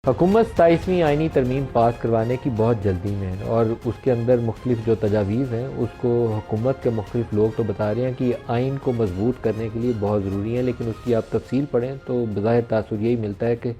हुकूमत 27वीं आइनी तरमीम पास करवाने की बहुत जल्दी में है और उसके अंदर मुख्तलिफ जो तजावीज़ हैं उसको हुकूमत के मुख्तलिफ लोग तो बता रहे हैं कि आइन को मजबूत करने के लिए बहुत ज़रूरी है, लेकिन उसकी आप तफसील पढ़ें तो बज़ाहिर तासुर यही मिलता है कि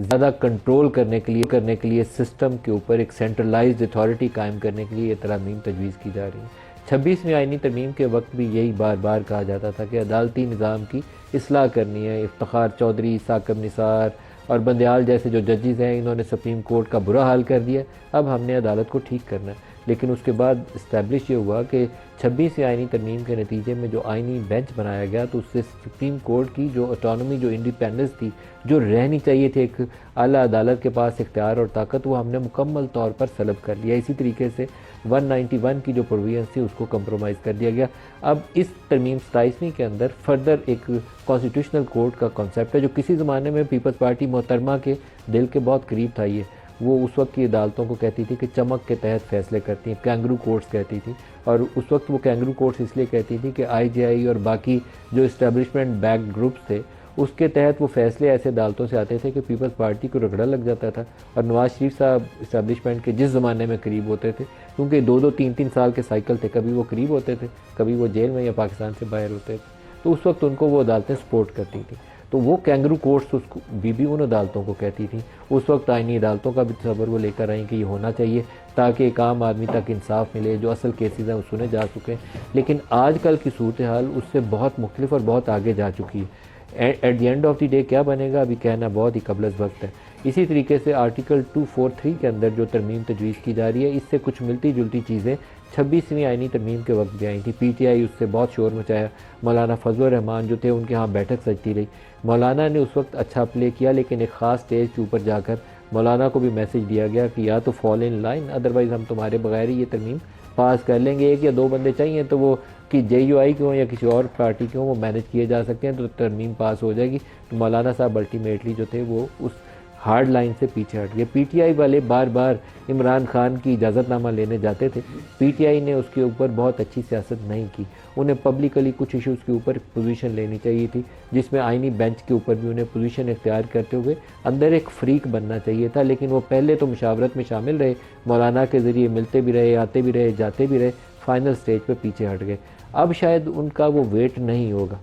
ज़्यादा कंट्रोल करने के लिए सिस्टम के ऊपर एक सेंट्रलाइज्ड अथॉरिटी कायम करने के लिए ये तरमीम तजवीज़ की जा रही है। 26वीं आइनी तरमीम के वक्त भी यही बार बार कहा जाता था कि अदालती निज़ाम की इसलाह करनी है। इफ्तिखार चौधरी, साकिब निसार और बंदयाल जैसे जो जजेज़ हैं, इन्होंने सुप्रीम कोर्ट का बुरा हाल कर दिया। अब हमने अदालत को ठीक करना है, लेकिन उसके बाद इस्टेब्लिश ये हुआ कि 26वीं आइनी तरमीम के नतीजे में जो आइनी बेंच बनाया गया तो उससे सुप्रीम कोर्ट की जो ऑटोनॉमी, जो इंडिपेंडेंस थी, जो रहनी चाहिए थी एक आला अदालत के पास इख्तियार और ताकत, वो हमने मुकम्मल तौर पर सलब कर लिया। इसी तरीके से 191 की जो प्रोविजंस थी उसको कंप्रोमाइज़ कर दिया गया। अब इस तरमीम 27वीं के अंदर फर्दर एक कॉन्स्टिट्यूशनल कोर्ट का कॉन्सेप्ट है जो किसी ज़माने में पीपल्स पार्टी मोहतरमा के दिल के बहुत करीब था। ये वो उस वक्त की अदालतों को कहती थी कि चमक के तहत फैसले करती हैं, कैंगरू कोर्ट्स कहती थी। और उस वक्त वो कैंगरू कोर्ट्स इसलिए कहती थी कि आईजीआई और बाकी जो इस्टेब्लिशमेंट बैक्ड ग्रुप्स थे उसके तहत वो फैसले ऐसे अदालतों से आते थे कि पीपल्स पार्टी को रगड़ा लग जाता था। और नवाज शरीफ साहब इस्टेब्लिशमेंट के जिस ज़माने में करीब होते थे, क्योंकि 2-2, 3-3 साल के साइकिल थे, कभी वो करीब होते थे, कभी वो जेल में या पाकिस्तान से बाहर होते थे, तो उस वक्त उनको वो अदालतें सपोर्ट करती थी। तो वो कैंगरू कोर्ट्स उसको भी उन अदालतों को कहती थी। उस वक्त आइनी अदालतों का भी तसव्वुर वो लेकर आई कि ये होना चाहिए ताकि एक आम आदमी तक इंसाफ मिले, जो असल केसेस हैं वो सुने जा सकें। लेकिन आजकल की सूरत हाल उससे बहुत मुख्तलिफ और बहुत आगे जा चुकी है। At the end of the day क्या बनेगा अभी कहना बहुत ही कबल वक्त है। इसी तरीके से आर्टिकल 243 के अंदर जो तरमीम तजवीज़ की जा रही है, इससे कुछ मिलती जुलती चीज़ें 26वीं आइनी तरमीम के वक्त भी आई थी। पीटीआई उससे बहुत शोर मचाया। मौलाना फजल रहमान जो थे उनके यहाँ बैठक सजती रही। मौलाना ने उस वक्त अच्छा प्ले किया, लेकिन एक ख़ास स्टेज के ऊपर जाकर मौलाना को भी मैसेज दिया गया कि या तो फॉल इन लाइन, अदरवाइज़ हम तुम्हारे बगैर ही ये तरमीम पास कर लेंगे। 1 या 2 बंदे चाहिए तो वो कि जेयूआई के हों या किसी और पार्टी के हों, वो मैनेज किए जा सकते हैं, तो तरमीम पास हो जाएगी। तो मौलाना साहब अल्टीमेटली जो थे वो उस हार्ड लाइन से पीछे हट गए। पीटीआई वाले बार बार इमरान खान की इजाज़तनामा लेने जाते थे। पीटीआई ने उसके ऊपर बहुत अच्छी सियासत नहीं की। उन्हें पब्लिकली कुछ इश्यूज़ के ऊपर पोजीशन लेनी चाहिए थी, जिसमें आइनी बेंच के ऊपर भी उन्हें पोजीशन इख्तियार करते हुए अंदर एक फ्रीक बनना चाहिए था। लेकिन वो पहले तो मुशावरत में शामिल रहे, मौलाना के ज़रिए मिलते भी रहे, आते भी रहे, जाते भी रहे, फाइनल स्टेज पर पीछे हट गए। अब शायद उनका वो वेट नहीं होगा।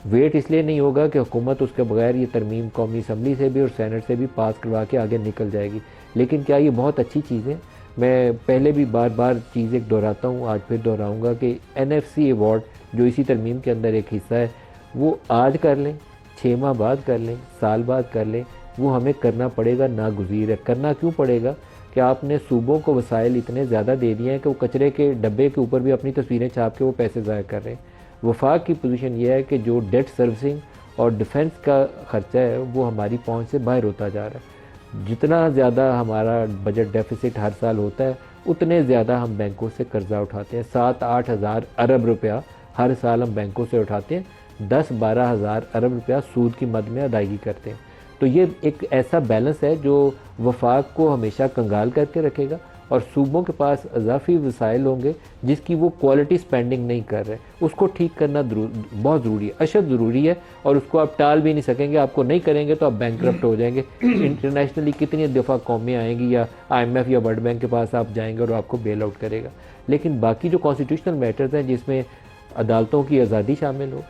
वेट इसलिए नहीं होगा कि हुकूमत उसके बगैर ये तरमीम कौमी असम्बली से भी और सेनेट से भी पास करवा के आगे निकल जाएगी। लेकिन क्या ये बहुत अच्छी चीज़ है? मैं पहले भी बार बार चीज़ एक दोहराता हूँ, आज फिर दोहराऊँगा कि NFC अवार्ड जो इसी तरमीम के अंदर एक हिस्सा है, वो आज कर लें, 6 माह बाद कर लें, साल बाद कर लें, वो हमें करना पड़ेगा, नागुज़ीर है। करना क्यों पड़ेगा कि आपने सूबों को वसाइल इतने ज़्यादा दे दिए हैं कि वो कचरे के डब्बे के ऊपर भी अपनी तस्वीरें छाप के वो पैसे ज़ाया कर रहे हैं। वफाक की पोजीशन ये है कि जो डेट सर्विसिंग और डिफेंस का ख़र्चा है वो हमारी पहुंच से बाहर होता जा रहा है। जितना ज़्यादा हमारा बजट डेफिसिट हर साल होता है, उतने ज़्यादा हम बैंकों से कर्जा उठाते हैं। 7-8 हज़ार अरब रुपया हर साल हम बैंकों से उठाते हैं, 10-12 हज़ार अरब रुपया सूद की मद में अदायगी करते हैं। तो ये एक ऐसा बैलेंस है जो वफाक को हमेशा कंगाल करके रखेगा और सूबों के पास अजाफी वसाइल होंगे जिसकी वो क्वालिटी स्पेंडिंग नहीं कर रहे। उसको ठीक करना बहुत ज़रूरी है, अशद ज़रूरी है, और उसको आप टाल भी नहीं सकेंगे। आपको नहीं करेंगे तो आप बैंकरप्ट हो जाएंगे। इंटरनेशनली कितनी दफ़ा कौमें आएंगी या IMF या वर्ल्ड बैंक के पास आप जाएंगे और आपको बेल आउट करेगा। लेकिन बाकी जो कॉन्स्टिट्यूशनल मैटर्स हैं जिसमें अदालतों की आज़ादी शामिल हो,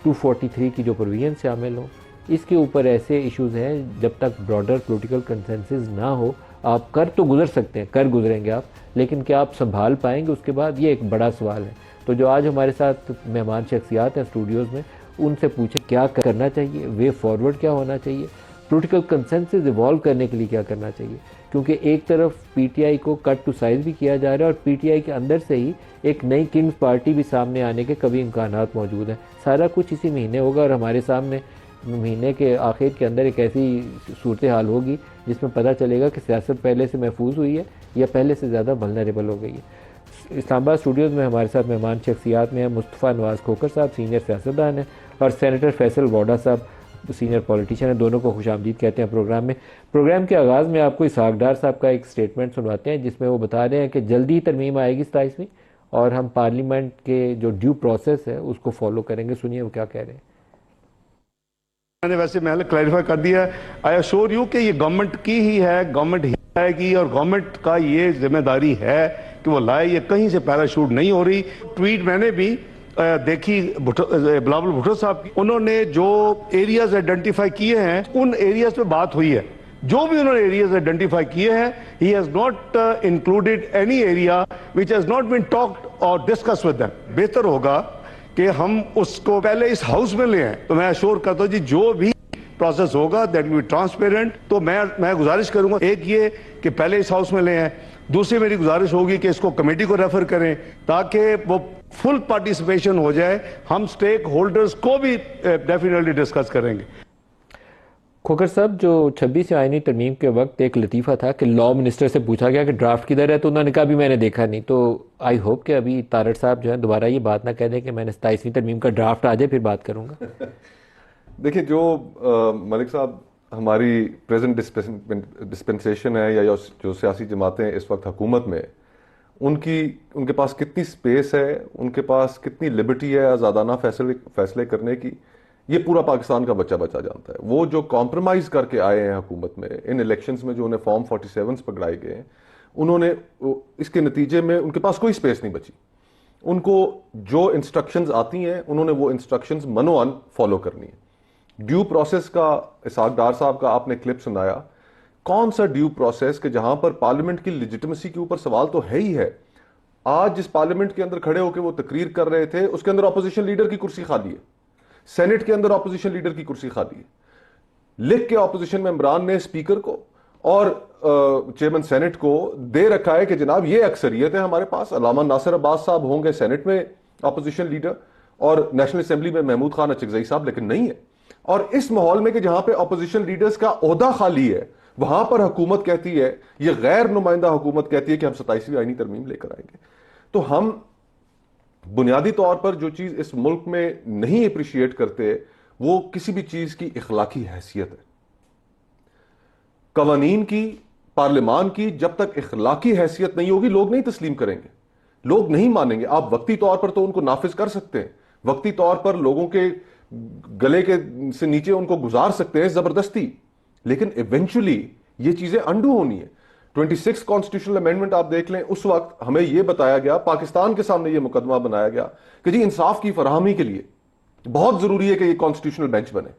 243 की जो प्रोविजन शामिल हो, इसके ऊपर ऐसे इश्यूज़ हैं जब तक ब्रॉडर पॉलिटिकल कंसेंसस ना हो, आप कर तो गुजर सकते हैं, कर गुजरेंगे आप, लेकिन क्या आप संभाल पाएंगे उसके बाद, ये एक बड़ा सवाल है। तो जो आज हमारे साथ मेहमान शख्सियात हैं स्टूडियोज़ में, उनसे पूछे क्या करना चाहिए, वे फॉरवर्ड क्या होना चाहिए, पॉलिटिकल कंसेंसस इवॉल्व करने के लिए क्या करना चाहिए। क्योंकि एक तरफ पीटीआई को कट टू साइज़ भी किया जा रहा है और पीटीआई के अंदर से ही एक नई किंग्स पार्टी भी सामने आने के कभी इम्कानात मौजूद हैं। सारा कुछ इसी महीने होगा और हमारे सामने महीने के आखिर के अंदर एक ऐसी सूरत हाल होगी जिसमें पता चलेगा कि सियासत पहले से महफूज हुई है या पहले से ज़्यादा वल्नरेबल हो गई है। इस्लामाबाद स्टूडियोज़ में हमारे साथ मेहमान शख्सियात में हैं मुस्तफ़ा नवाज़ खोखर साहब, सीनियर सियासतदान हैं, और सेनेटर फैसल वोडा साहब, सीनियर पॉलिटिशियन हैं। दोनों को खुशामदीद कहते हैं प्रोग्राम में। प्रोग्राम के आगाज़ में आपको इसहाक डार साहब का एक स्टेटमेंट सुनवाते हैं जिसमें वो बता रहे हैं कि जल्दी तरमीम आएगी 27वीं और हम पार्लियामेंट के जो ड्यू प्रोसेस है उसको फॉलो करेंगे। सुनिए वो क्या कह रहे हैं। मैंने वैसे महल क्लैरिफाई कर दिया है। आई अश्योर यू कि ये गवर्नमेंट की ही है, गवर्नमेंट ही आएगी और गवर्नमेंट का ये जिम्मेदारी है कि वो लाए। ये कहीं से पैराशूट नहीं हो रही। ट्वीट मैंने भी देखी बिलावल भुट्टो साहब की, उन्होंने जो एरियाज आइडेंटिफाई किए हैं उन एरियाज पे बात हुई है। जो भी उन्होंने एरियाज आइडेंटिफाई किए हैं, he has not included any area which has not been talked और डिस्कस विद देम। बेहतर होगा कि हम उसको पहले इस हाउस में ले आए। तो मैं अश्योर करता हूं जी, जो भी प्रोसेस होगा दैट विल बी ट्रांसपेरेंट। तो मैं गुजारिश करूंगा, एक ये कि पहले इस हाउस में ले आए, दूसरी मेरी गुजारिश होगी कि इसको कमेटी को रेफर करें ताकि वो फुल पार्टिसिपेशन हो जाए। हम स्टेक होल्डर्स को भी डेफिनेटली डिस्कस करेंगे। खोखर साहब, जो 26 आईनी तरमीम के वक्त एक लतीफ़ा था कि लॉ मिनिस्टर से पूछा गया कि ड्राफ्ट किधर है, तो उन्होंने कहा अभी मैंने देखा नहीं। तो आई होप कि अभी तारड़ साहब जो है दोबारा ये बात ना कह दें कि मैंने 27वीं तरमीम का ड्राफ्ट आ जाए फिर बात करूंगा। देखिए, जो मलिक साहब हमारी प्रेजेंट डिस्पेंसेशन है या जो सियासी जमातें इस वक्त हुकूमत में, उनके पास कितनी स्पेस है, उनके पास कितनी लिबर्टी है आज़ादाना फैसले करने की, ये पूरा पाकिस्तान का बच्चा बच्चा जानता है। वो जो कॉम्प्रोमाइज करके आए हैं हुकूमत में इन इलेक्शंस में, जो उन्हें फॉर्म 47 पकड़ाए गए हैं, उन्होंने इसके नतीजे में उनके पास कोई स्पेस नहीं बची। उनको जो इंस्ट्रक्शंस आती हैं उन्होंने वो इंस्ट्रक्शंस मनोअन फॉलो करनी है। ड्यू प्रोसेस का इसहाक डार साहब का आपने क्लिप सुनाया। कौन सा ड्यू प्रोसेस के जहां पर पार्लियामेंट की लेजिटिमेसी के ऊपर सवाल तो है ही है। आज जिस पार्लियामेंट के अंदर खड़े होकर वो तकरीर कर रहे थे, उसके अंदर ऑपोजिशन लीडर की कुर्सी खाली है। सेनेट के अंदर ऑपोजिशन लीडर की कुर्सी खाली है। लिख के ऑपोजिशन मेंबरान ने स्पीकर को और चेयरमैन सेनेट को दे रखा है कि जनाब ये अक्सरियत है हमारे पास, अलामा नासिर अब्बास साहब होंगे सेनेट में ऑपोजिशन लीडर और नेशनल असेंबली में महमूद खान अचकजई साहब, लेकिन नहीं है। और इस माहौल में कि जहां पे ऑपोजिशन लीडर्स का ओहदा खाली है, वहां पर हुकूमत कहती है, ये गैर नुमाइंदा हुकूमत कहती है कि हम 27वीं आईनी तरमीम लेकर आएंगे। तो हम बुनियादी तौर पर जो चीज इस मुल्क में नहीं अप्रिशिएट करते वो किसी भी चीज की इखलाकी हैसियत है। कवानीन की, पार्लियामान की जब तक इखलाकी हैसियत नहीं होगी लोग नहीं तस्लीम करेंगे, लोग नहीं मानेंगे। आप वक्ती तौर पर तो उनको नाफिज कर सकते हैं, वक्ती तौर पर लोगों के गले के से नीचे उनको गुजार सकते हैं जबरदस्ती, लेकिन इवेंचुअली ये चीजें अंडू होनी है। 26 कॉन्स्टिट्यूशनल अमेंडमेंट आप देख लें, उस वक्त हमें यह बताया गया, पाकिस्तान के सामने यह मुकदमा बनाया गया कि जी इंसाफ की फराहमी के लिए बहुत जरूरी है कि यह कॉन्स्टिट्यूशनल बेंच बने।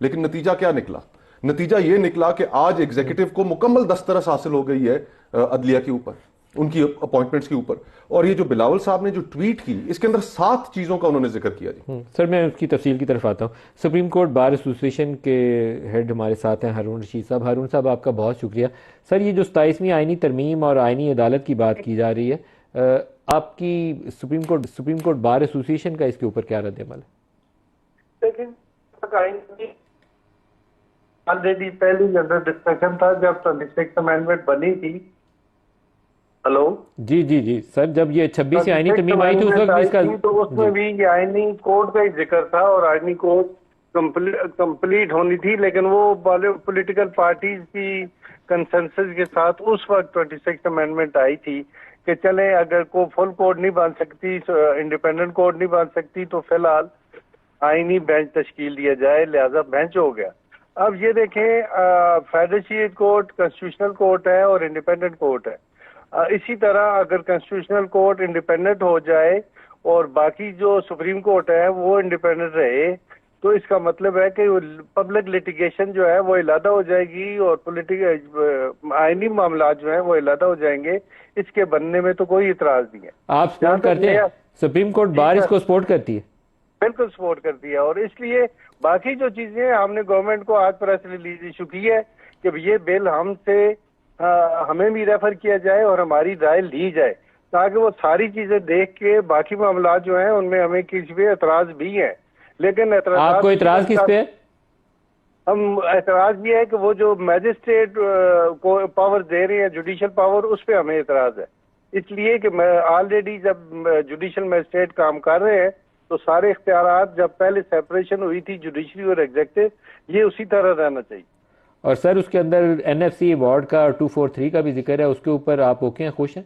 लेकिन नतीजा क्या निकला? नतीजा यह निकला कि आज एग्जीक्यूटिव को मुकम्मल दस्तरस हासिल हो गई है अदलिया के ऊपर, उनकी अपॉइंटमेंट्स के ऊपर। और ये जो बिलावल साहब ने जो ट्वीट की, इसके अंदर 7 चीजों का उन्होंने जिक्र किया जी। सर, मैं उसकी तफसील की तरफ आता हूँ। सुप्रीम कोर्ट बार एसोसिएशन के हेड हमारे साथ हैं हारून रशीद साहब। हारून साहब, आपका बहुत शुक्रिया। सर, ये जो 27वीं आईनी तरमीम और आईनी अदालत की बात की जा रही है, आपकी सुप्रीम कोर्ट बार एसोसिएशन का इसके ऊपर क्या रद्द-ए-अमल है? लेकिन ऑलरेडी पहली जनरल डिस्कशन था जब 26 अमेंडमेंट बनी थी। हेलो जी सर, जब ये 26 आईनी तरमीम आई थी उस वक्त भी इसका तो उसमें भी ये आईनी कोड का ही जिक्र था और आईनी कोड कंप्लीट होनी थी, लेकिन वो पॉलिटिकल पार्टीज की कंसेंसस के साथ उस वक्त 26 अमेंडमेंट आई थी कि चले अगर को फुल कोड नहीं बन सकती, इंडिपेंडेंट कोड नहीं बन सकती, तो फिलहाल आईनी बेंच तश्कील दिया जाए, लिहाजा बेंच हो गया। अब ये देखें, फेडरेशिएट कोर्ट कॉन्स्टिट्यूशनल कोर्ट है और इंडिपेंडेंट कोर्ट है। इसी तरह अगर कॉन्स्टिट्यूशनल कोर्ट इंडिपेंडेंट हो जाए और बाकी जो सुप्रीम कोर्ट है वो इंडिपेंडेंट रहे, तो इसका मतलब है कि पब्लिक लिटिगेशन जो है वो इलादा हो जाएगी और पॉलिटिकल आईनी मामला जो है वो इलादा हो जाएंगे। इसके बनने में तो कोई इतराज नहीं है। आप सपोर्ट करते हैं? सुप्रीम कोर्ट बार इसको सपोर्ट करती है? बिल्कुल सपोर्ट करती है। और इसलिए बाकी जो चीजें हमने गवर्नमेंट को आज प्रेस रिलीज इशू की है कि ये बिल हमें भी रेफर किया जाए और हमारी राय ली जाए, ताकि वो सारी चीजें देख के बाकी मामला जो हैं उनमें हमें किसी पे एतराज भी है। लेकिन आपको एतराज किस पे है? हम एतराज ये है कि वो जो मैजिस्ट्रेट को पावर दे रहे हैं, जुडिशियल पावर, उस पे हमें एतराज है। इसलिए कि ऑलरेडी जब जुडिशियल मैजिस्ट्रेट काम कर रहे हैं तो सारे इख्तियारात जब पहले सेपरेशन हुई थी जुडिशरी और एग्जेक्टिव, ये उसी तरह रहना चाहिए। और सर, उसके अंदर एनएफसी अवार्ड का 243 का भी जिक्र है, उसके ऊपर आप ओके हैं, खुश हैं?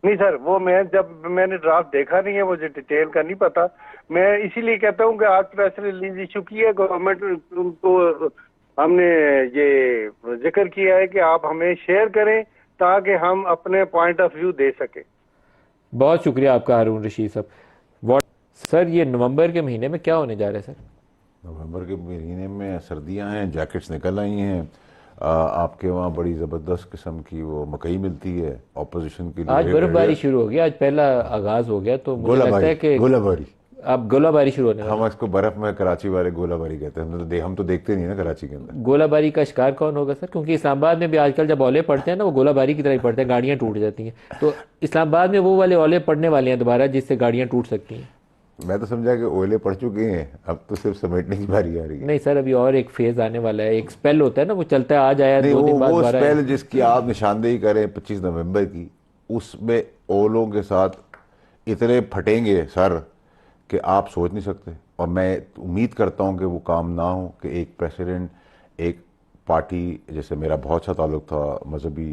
नहीं सर, वो मैंने ड्राफ्ट देखा नहीं है, मुझे डिटेल का नहीं पता। मैं इसीलिए कहता हूँ कि आज प्रेस रिलीज इशू की है गवर्नमेंट को, हमने ये जिक्र किया है कि आप हमें शेयर करें ताकि हम अपने पॉइंट ऑफ व्यू दे सके। बहुत शुक्रिया आपका हारून रशीद साहब। सर ये नवंबर के महीने में क्या होने जा रहा है सर? नवंबर के महीने में सर्दियां हैं, जैकेट्स निकल आई हैं। आपके वहाँ बड़ी ज़बरदस्त किस्म की वो मकई मिलती है ऑपोजिशन के लिए। आज बर्फबारी शुरू हो गई, आज पहला आगाज हो गया, तो मुझे लगता है कि गोलाबारी, अब गोलाबारी शुरू होने वाली हम इसको बर्फ में कराची वाले गोलाबारी कहते हैं। हम तो देखते नहीं ना कराची के अंदर। गोलाबारी का शिकार कौन होगा सर? क्योंकि इस्लामाबाद में भी आजकल जब ओले पड़ते हैं ना, वो गोलाबारी की तरह ही पड़ते हैं, गाड़ियां टूट जाती हैं। तो इस्लामाबाद में वो वाले ओले पड़ने वाले हैं दोबारा, जिससे गाड़ियां टूट सकती हैं। मैं तो समझा कि ओले पड़ चुके हैं, अब तो सिर्फ समेटने की बारी आ रही है। नहीं सर, अभी और एक फेज आने वाला है। एक स्पेल होता है ना, वो चलता है, आज आया, नहीं, 2 दिन बाद वो दोबारा स्पेल आया। जिसकी आप निशानदेही करें 25 नवंबर की, उसमें ओलों के साथ इतने फटेंगे सर कि आप सोच नहीं सकते। और मैं उम्मीद करता हूं कि वो काम ना हो कि एक प्रेसिडेंट, एक पार्टी, जैसे मेरा बहुत अच्छा ताल्लुक था मजहबी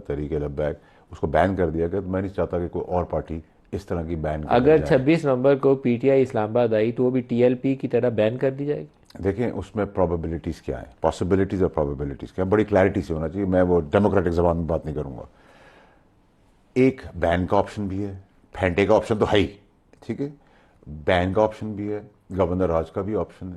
तरीके लब्बैक, उसको बैन कर दिया गया। तो मैं नहीं चाहता कि कोई और पार्टी इस तरह की बैन कर अगर जाए। 26 नवंबर को पीटीआई इस्लामाबाद आई तो वो भी टीएलपी की तरह बैन कर दी जाएगी। देखें उसमें प्रोबेबिलिटीज़ क्या है, पॉसिबिलिटीज़ और प्रोबेबिलिटीज़ क्या है, बड़ी क्लैरिटी से होना चाहिए। मैं वो डेमोक्रेटिक जबान में बात नहीं करूंगा। एक बैन का ऑप्शन भी है, फेंटे का ऑप्शन तो है ही, ठीक है, बैन का ऑप्शन भी है, गवर्नर राज का भी ऑप्शन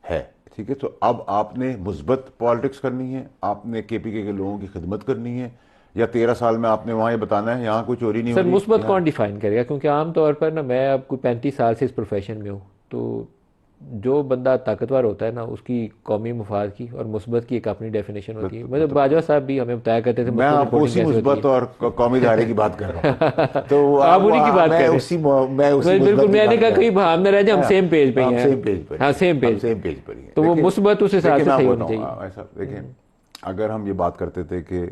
है, ठीक है। तो अब आपने मुस्बत पॉलिटिक्स करनी है, आपने केपीके के लोगों की खिदमत करनी है, या 13 साल में आपने वहां ये बताना है यहाँ कोई चोरी नहीं हो सर रही। मुस्बत कौन डिफाइन करेगा? क्योंकि आमतौर पर ना, मैं अब कोई 35 साल से इस प्रोफेशन में हूँ, तो जो बंदा ताकतवर होता है ना, उसकी कौमी मुफाद की और मुस्बत की एक अपनी डेफिनेशन होती है। मतलब बाजवा साहब भी हमें बताया करते थे मैं आपको उसी मुस्बत और कौमी दायरे की बात कर रहा हूँ। तो आप उन्हीं की बात कर रहे हैं। मैं उसी बिल्कुल, मैंने कहा कहीं भाव में रह जाए, हम सेम पेज पे ही हैं। सेम पेज पर, हाँ, सेम पेज पर ही हैं। तो वो मुस्बत उस हिसाब से सही होनी चाहिए। ऐसा देखें, अगर हम ये बात करते थे कि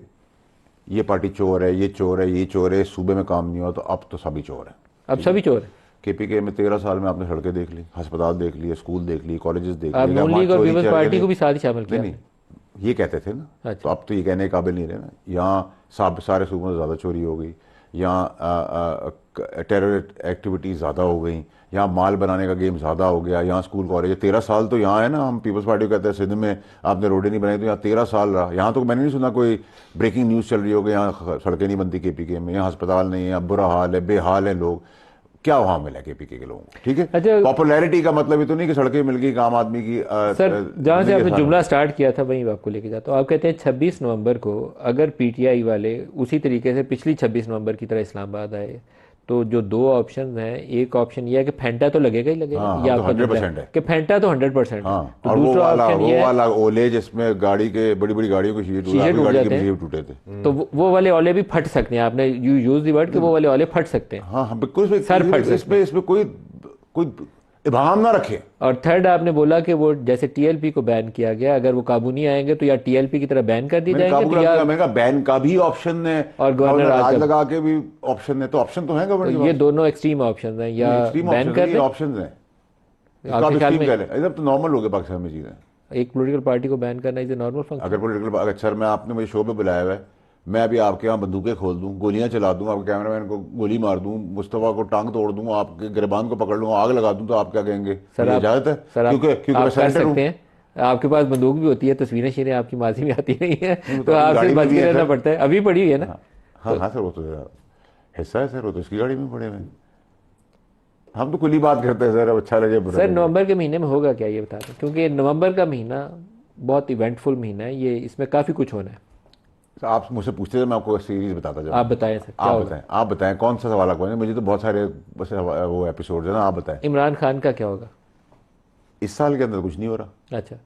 ये पार्टी चोर है, ये चोर है, ये चोर है, सूबे में काम नहीं हुआ, तो अब तो सभी चोर हैं। अब सभी चोर हैं। केपीके में 13 साल में आपने सड़कें देख ली, अस्पताल देख लिए, स्कूल देख लिए, कॉलेजेस देख अब लिए। नून लीग और पीपल्स पार्टी को भी साथ ही शामिल किया। नहीं, ये कहते थे ना, अच्छा। तो अब तो ये कहने के काबिल नहीं रहे ना। यहाँ सारे सूबों में ज़्यादा चोरी हो गई, यहाँ टेरर एक्टिविटीज़ ज़्यादा हो गई, यहाँ माल बनाने का गेम ज़्यादा हो गया, यहाँ स्कूल कॉलेज 13 साल तो यहाँ है ना। हम पीपल्स पार्टी को कहते हैं सिंध में आपने रोडें नहीं बनाई, तो यहाँ 13 साल रहा। यहाँ तो मैंने नहीं सुना कोई ब्रेकिंग न्यूज़ चल रही हो कि यहाँ सड़कें नहीं बनती केपीके में, यहाँ अस्पताल नहीं है, यहाँ बुरा हाल है, बेहाल है लोग। क्या वहाँ मिला केपीके के लोगों को, ठीक है। अच्छा, पॉपुलैरिटी का मतलब ये तो नहीं कि सड़कें मिल गई आम आदमी की। सर जहाँ से आपने जुमला स्टार्ट किया था वहीं आपको लेके जाता हूँ। आप कहते हैं 26 नवंबर को अगर पीटीआई वाले उसी तरीके से पिछली 26 नवंबर की तरह इस्लामाबाद आए, तो जो 2 ऑप्शन हैं, एक ऑप्शन ये है कि फेंटा तो लगेगा ही लगेगा, हाँ, ये तो आपका 100% है कि फेंटा तो 100% है। हाँ, तो और वो दूसरा ऑप्शन ये है, वाला ओले जिसमें गाड़ी के बड़ी बड़ी गाड़ियों के शीशे टूट जाते हैं। टूटे थे, तो वो वाले ओले भी फट सकते हैं। आपने यूज द वर्ड कि वो वाले ओले फट सकते हैं। हाँ बिल्कुल, सर फट इसमें कोई इबाहम ना रखे। और थर्ड आपने बोला कि वो जैसे टीएलपी को बैन किया गया, अगर वो काबू नहीं आएंगे तो या टीएलपी की तरह बैन कर दी जाएंगे, तो या मैंने कहा बैन का भी ऑप्शन है और गवर्नर राज राज लगा के भी ऑप्शन है। तो ऑप्शन तो है गवर्नर, ये दोनों एक्सट्रीम ऑप्शन हैं, या बैन कर दें। ऑप्शन है, आपके ख्याल में इधर तो नॉर्मल हो गया पाकिस्तान में चीजें। एक पॉलिटिकल पार्टी को बैन करना इज ए नॉर्मल फंक्शन? अगर पॉलिटिकल, अगर सर मैं आपने मुझे शो पे बुलाया हुआ है, मैं अभी आपके यहाँ बंदूकें खोल दूं, गोलियां चला दूं, आपके कैमरामैन को गोली मार दूं, मुस्तफा को टांग तोड़ दूं, आपके गिरबान को पकड़ लूं, आग लगा दूं, तो आप क्या कहेंगे? सर आप इजाजत है? सर क्योंकि आप मैं कर सेनेटर हूं। सकते हैं, आपके पास बंदूक भी होती है, तस्वीरें शीरें आपकी माजी में आती नहीं है, तो तो आपसे गाड़ी में बच भी के है रहना सर। पड़ता है। अभी पड़ी हुई है ना? हाँ हाँ सर, वो तो हिस्सा है सर, वो तो इसकी गाड़ी में पड़े हुए हैं। हम तो खुली बात करते हैं सर, अब अच्छा लगे बुरा सर लगे। नवंबर के महीने में होगा क्या ये बता दें, क्योंकि नवंबर का महीना बहुत इवेंटफुल महीना है, ये इसमें काफी कुछ होना है। तो आप मुझसे पूछते थे, मैं आपको सीरीज बताता जाऊँ। आप बताएं सर, क्या होगा? आप बताएं कौन सा सवाल आपको, मुझे तो बहुत सारे बस वो एपिसोड है ना, आप बताएं। इमरान खान का क्या होगा? इस साल के अंदर कुछ नहीं हो रहा। अच्छा,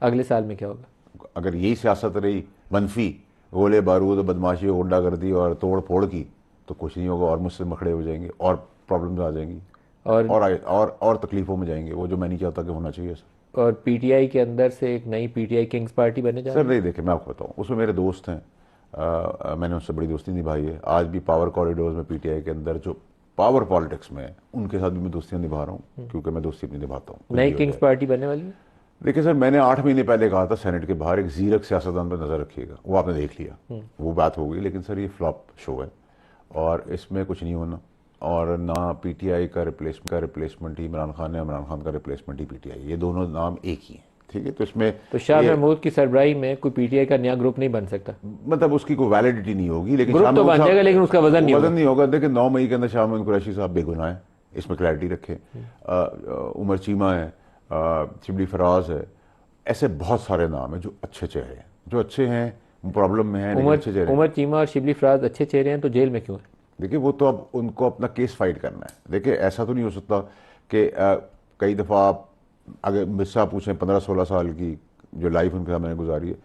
अगले साल में क्या होगा? अगर यही सियासत रही मनफी, गोले बारूद, बदमाशी, गुंडागर्दी और तोड़ फोड़ की, तो कुछ नहीं होगा, और मुझसे मखड़े हो जाएंगे, और प्रॉब्लम्स आ जाएंगी, और तकलीफों में जाएंगे, वो जो मैं नहीं चाहता कि होना चाहिए सर। और पीटीआई के अंदर से एक नई पीटीआई किंग्स पार्टी बने जा सर नहीं, देखे मैं आपको बताऊँ, उसमें मेरे दोस्त हैं, मैंने उनसे बड़ी दोस्ती निभाई है। आज भी पावर कॉरिडोर्स में पीटीआई के अंदर जो पावर पॉलिटिक्स में है, उनके साथ भी मैं दोस्तियां निभा रहा हूँ, क्योंकि मैं दोस्ती अपनी निभाता हूँ। नई किंग्स पार्टी बनने वाली है? देखिए सर, मैंने 8 महीने पहले कहा था सेनेट के बाहर एक जीरक सियासतदान पर नजर रखिएगा, वो आपने देख लिया, वो बात हो गई। लेकिन सर ये फ्लॉप शो है, और इसमें कुछ नहीं होना, और ना पीटीआई का रिप्लेसमेंट ही इमरान खान है, इमरान खान का रिप्लेसमेंट ही पीटीआई, ये दोनों नाम एक ही हैं, ठीक है। तो इसमें तो शाह महमूद की सरबराही में कोई पीटीआई का नया ग्रुप नहीं बन सकता, मतलब उसकी कोई वैलिडिटी नहीं होगी, लेकिन ग्रुप शाह तो महमूद बन साहब- जाएगा लेकिन उसका वजन नहीं होगा। वजन नहीं होगा। देखिए 9 मई के अंदर शाह महमूद कुरैशी साहब बेगुनाह है, इसमें क्लैरिटी रखें। उमर चीमा है, शिबली फराज है, ऐसे बहुत सारे नाम हैं जो अच्छे चेहरे हैं, जो अच्छे हैं, प्रॉब्लम में है लेकिन अच्छे चेहरे हैं। उमर चीमा और शिबली फराज अच्छे चेहरे हैं तो जेल में क्यों है? देखिए वो तो अब उनको अपना केस फाइट करना है। देखिए ऐसा तो नहीं हो सकता कि कई दफ़ा आप अगर मुझसे पूछें 15-16 साल की जो लाइफ उनके साथ मैंने गुजारी है,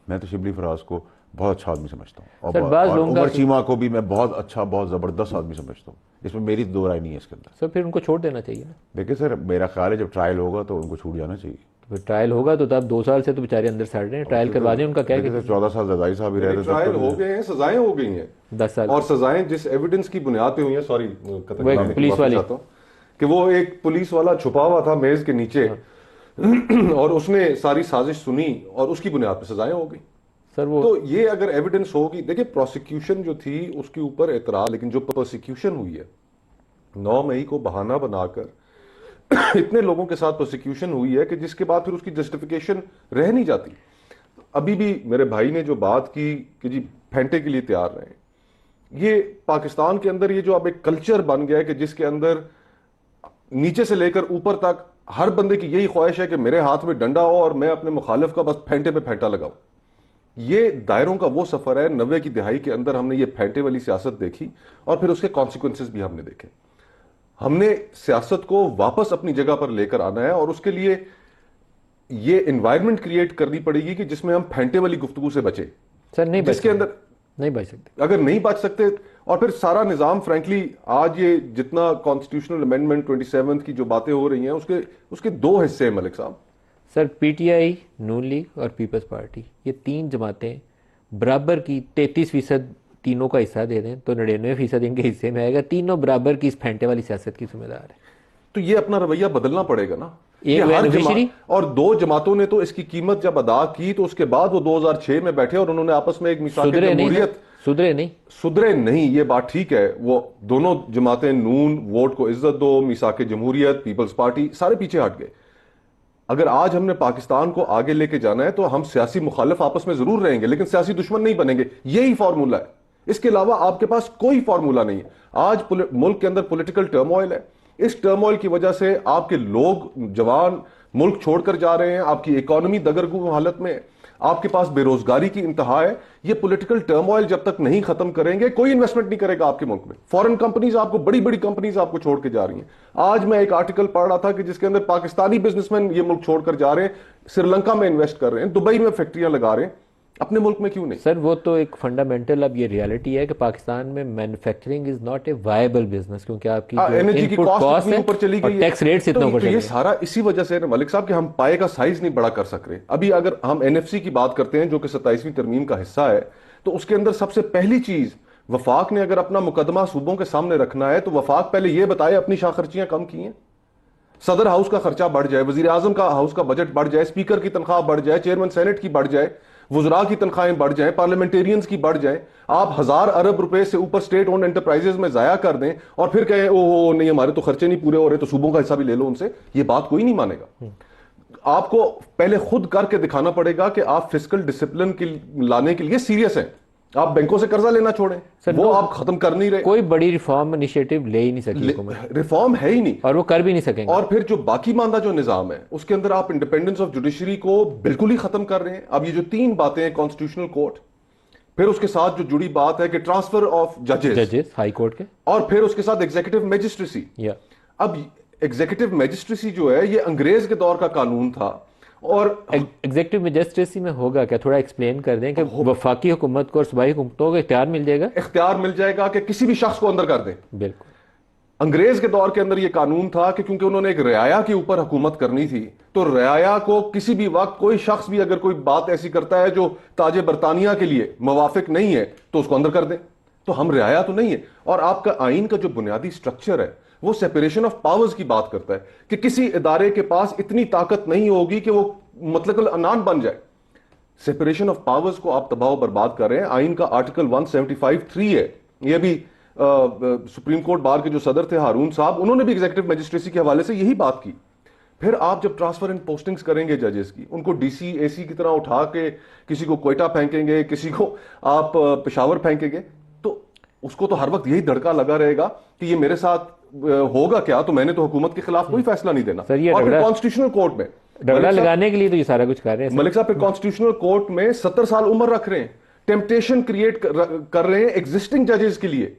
मैं तो शिबली फराज को बहुत अच्छा आदमी समझता हूँ, सर, बाज़ और लोगों का- उमर चीमा को भी मैं बहुत अच्छा, बहुत ज़बरदस्त आदमी समझता हूँ। इसमें मेरी दो राय नहीं है इसके अंदर। सर फिर उनको छोड़ देना चाहिए ना। देखिए सर, मेरा ख्याल है जब ट्रायल होगा तो उनको छूट जाना चाहिए। तो फिर ट्रायल होगा तो तब 2 साल से तो बेचारे अंदर सड़ रहे हैं, ट्रायल करवा दें, उनका क्या देखिए है? सर 14 साल जजाई साहब ही रहते ट्रायल हो गए हैं, सजाएं हो गई हैं 10 साल और सजाएं जिस एविडेंस की बुनियाद पे हुई है, सॉरी वो एक पुलिस वाली। कि वो एक पुलिस वाला छुपा हुआ था मेज के नीचे और उसने सारी साजिश सुनी और उसकी बुनियाद पे सजाएं हो गई। सर वो तो ये अगर एविडेंस होगी, देखिए प्रोसिक्यूशन जो थी उसके ऊपर एतराज, लेकिन जो प्रोसिक्यूशन हुई है 9 मई को बहाना बनाकर इतने लोगों के साथ प्रोसिक्यूशन हुई है कि जिसके बाद फिर उसकी जस्टिफिकेशन रह नहीं जाती। अभी भी मेरे भाई ने जो बात की कि जी फेंटे के लिए तैयार रहे, ये पाकिस्तान के अंदर ये जो अब एक कल्चर बन गया है कि जिसके अंदर नीचे से लेकर ऊपर तक हर बंदे की यही ख्वाहिश है कि मेरे हाथ में डंडा हो और मैं अपने मुखालिफ का बस फेंटे पे फेंटा लगाऊं। ये दायरों का वो सफर है। 90 की दिहाई के अंदर हमने ये फेंटे वाली सियासत देखी और फिर उसके कॉन्सिक्वेंसेस भी हमने देखे। हमने सियासत को वापस अपनी जगह पर लेकर आना है और उसके लिए ये एनवायरनमेंट क्रिएट करनी पड़ेगी कि जिसमें हम फेंटे वाली गुफ्तगू से बचे। सर नहीं बच जिसके अंदर नहीं बच सकते। अगर नहीं बच सकते और फिर सारा निजाम फ्रैंकली आज ये जितना कॉन्स्टिट्यूशनल अमेंडमेंट 27 की जो बातें हो रही हैं उसके 2 हिस्से हैं मलिक साहब। सर पीटीआई, नून लीग और पीपल्स पार्टी, ये 3 जमातें बराबर की 33% तीनों का हिस्सा दे दें तो 99% इनके हिस्से में आएगा। तीनों बराबर की इस फेंटे वाली सियासत की जिम्मेदार है। तो ये अपना रवैया बदलना पड़ेगा ना। एक ये हर बेनिफिशियरी और 2 जमातों ने तो इसकी कीमत जब अदा की तो उसके बाद वो 2006 में बैठे और उन्होंने आपस में एक मिसाल सुधरे नहीं। ये बात ठीक है, वो दोनों जमातें नून वोट को इज्जत दो, मिसाक जमहूरियत, पीपल्स पार्टी सारे पीछे हट गए। अगर आज हमने पाकिस्तान को आगे लेके जाना है तो हम सियासी मुखालिफ आपस में जरूर रहेंगे लेकिन सियासी दुश्मन नहीं बनेंगे। यही फॉर्मूला है, इसके अलावा आपके पास कोई फॉर्मूला नहीं है। आज मुल्क के अंदर पॉलिटिकल टर्मोइल है। इस टर्मोइल की वजह से आपके लोग जवान मुल्क छोड़कर जा रहे हैं, आपकी इकोनॉमी दगरगू हालत में है, आपके पास बेरोजगारी की इंतहा है। ये पॉलिटिकल टर्मोइल जब तक नहीं खत्म करेंगे कोई इन्वेस्टमेंट नहीं करेगा आपके मुल्क में। फॉरेन कंपनीज आपको, बड़ी बड़ी कंपनीज आपको छोड़ के जा रही हैं। आज मैं एक आर्टिकल पढ़ रहा था कि जिसके अंदर पाकिस्तानी बिजनेसमैन ये मुल्क छोड़कर जा रहे हैं, श्रीलंका में इन्वेस्ट कर रहे हैं, दुबई में फैक्ट्रियां लगा रहे हैं, अपने मुल्क में क्यों नहीं? सर वो तो एक फंडामेंटल अब ये रियलिटी है कि पाकिस्तान में manufacturing is not a viable business, क्योंकि आपकी एनर्जी की कॉस्ट इतनी ऊपर चली गई है, टैक्स रेट्स इतना ऊपर तो चले ये गए। सारा इसी वजह से है ना मलिक साहब कि हम पाए का साइज नहीं बड़ा कर सक रहे। अभी अगर हम एनएफसी की बात करते हैं जो कि 27वीं तरमीम का हिस्सा है, तो उसके अंदर सबसे पहली चीज वफाक ने अगर अपना मुकदमा सूबों के सामने रखना है तो वफाक पहले यह बताए अपनी शाखर्चियां कम की हैं। सदर हाउस का खर्चा बढ़ जाए, वजीर आजम का हाउस का बजट बढ़ जाए, स्पीकर की तनख्वाह बढ़ जाए, चेयरमैन सेनेट की बढ़ जाए, वुजरा की तनख्वाहें बढ़ जाएं, पार्लियामेंटेरियंस की बढ़ जाएं, आप 1000 अरब रुपए से ऊपर स्टेट ओन्ड एंटरप्राइजेस में जाया कर दें और फिर कहें ओ नहीं हमारे तो खर्चे नहीं पूरे हो रहे तो सूबों का हिस्सा भी ले लो उनसे, ये बात कोई नहीं मानेगा। आपको पहले खुद करके दिखाना पड़ेगा कि आप फिस्कल डिसिप्लिन लाने के लिए सीरियस हैं। आप बैंकों से कर्जा लेना छोड़ें, वो आप खत्म कर नहीं रहे। कोई बड़ी रिफॉर्म इनिशिएटिव ले ही नहीं सकी, रिफॉर्म है ही नहीं और वो कर भी नहीं सकेंगे। और फिर जो बाकी मानदा जो निजाम है उसके अंदर आप इंडिपेंडेंस ऑफ जुडिशरी को बिल्कुल ही खत्म कर रहे हैं। अब ये जो 3 बातें हैं, कॉन्स्टिट्यूशनल कोर्ट, फिर उसके साथ जो जुड़ी बात है कि ट्रांसफर ऑफ जजेस हाई कोर्ट के, और फिर उसके साथ एग्जीक्यूटिव मैजिस्ट्रेसी। अब एग्जीक्यूटिव मैजिस्ट्रेसी जो है ये अंग्रेज के दौर का कानून था और एग्जीक्यूटिव मैजिस्ट्रेसी में होगा क्या, थोड़ा एक्सप्लेन कर दें कि वफाकी हुकूमत को और सूबाई हुकूमतों को इख्तियार मिल जाएगा? इख्तियार मिल जाएगा कि किसी भी शख्स को अंदर कर दें। बिल्कुल। अंग्रेज के दौर के अंदर यह कानून था कि क्योंकि उन्होंने एक रियाया के ऊपर हुकूमत करनी थी, तो रियाया को किसी भी वक्त कोई शख्स भी अगर कोई बात ऐसी करता है जो ताजे बरतानिया के लिए मुवाफिक नहीं है तो उसको अंदर कर दें। तो हम रियाया तो नहीं है। और आपका आइन का जो बुनियादी स्ट्रक्चर है वो सेपरेशन ऑफ पावर्स की बात करता है कि किसी इदारे के पास इतनी ताकत नहीं होगी कि वो मुतलकल अनान बन जाए। सेपरेशन ऑफ पावर्स को आप तबाह बर्बाद कर रहे हैं। आइन का आर्टिकल 175(3) है, यह भी सुप्रीम कोर्ट बार के जो सदर थे हारून साहब, उन्होंने भी एग्जीक्यूटिव मजिस्ट्रेसी के हवाले से यही बात की। फिर आप जब ट्रांसफर एंड पोस्टिंग्स करेंगे जजेस की, उनको डीसी एसी की तरह उठा के किसी को क्वेटा फेंकेंगे, किसी को आप पेशावर फेंकेंगे, तो उसको तो हर वक्त यही धड़का लगा रहेगा कि ये मेरे साथ होगा क्या, तो मैंने तो हुकूमत के खिलाफ कोई फैसला नहीं देना। सर, ये और फिर रगड़ा- कॉन्स्टिट्यूशनल कोर्ट में रगड़ा लगाने के लिए तो ये सारा कुछ कर रहे हैं सर। मलिक साहब फिर कॉन्स्टिट्यूशनल कोर्ट में 70 साल उम्र रख रहे हैं, टेम्पटेशन क्रिएट कर रहे हैं एग्जिस्टिंग जजेस के लिए